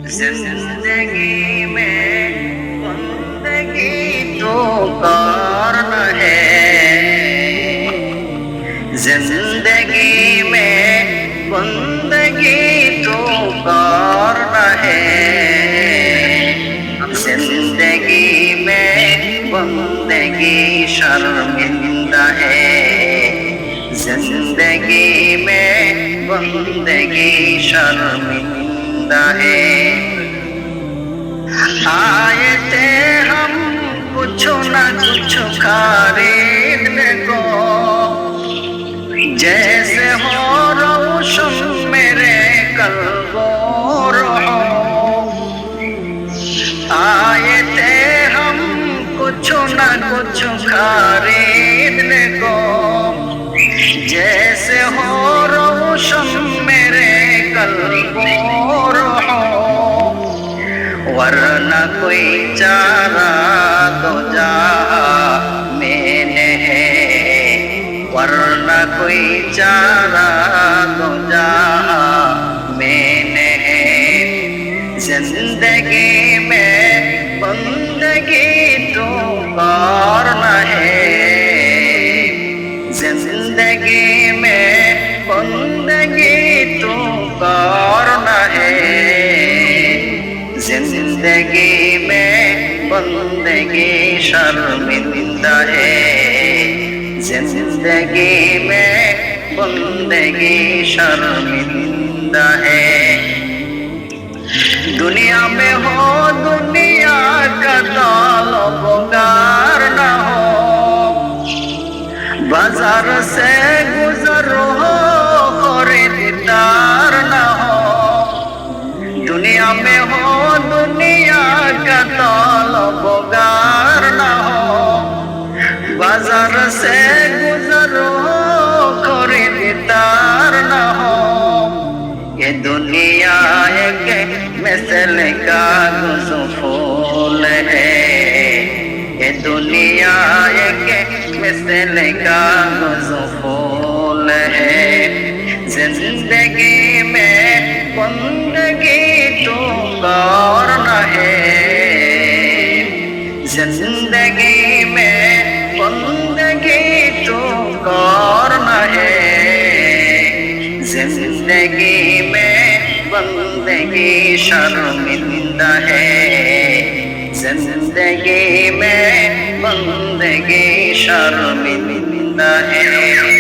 जिंदगी में बंदगी तो करना है, जिंदगी में बंदगी तो करना है, जिंदगी में बंदगी शर्मिंदा है, जिंदगी में बंदगी शर्मिंदा है। आए थे हम कुछ न कुछ खरीदने को, जैसे हो रोशन मेरे कल्बो रहो। आए थे हम कुछ न कुछ खरीदने को, जैसे हो रोशन मेरे कल्बो रहो। वरना कोई चारा तो जहाँ मैंने है, वरना कोई चारा तो जहाँ मैंने है। जिंदगी में बंदगी तो करना है, जिंदगी में बंदगी तो करना है, जिंदगी में बंदगी शर्मिंदा है, जिंदगी में बंदगी शर्मिंदा है। दुनिया में हो दुनिया का ताल्लुकार न हो, बाजार से गुजर हो खरीदार न हो। दुनिया में हो दुनिया का ताल्लुकार न हो, बाजार से गुजर हो खरीदार न हो। ये दुनिया एक मिसल कागज़ फूल है, ये दुनिया एक मिसल कागज़ फूल है। जिंदगी में बंदगी तो करना है, जिंदगी में बंदगी तो करना है, जिंदगी में बंदगी शर्मिंदा है, जिंदगी में बंदगी शर्मिंदा है।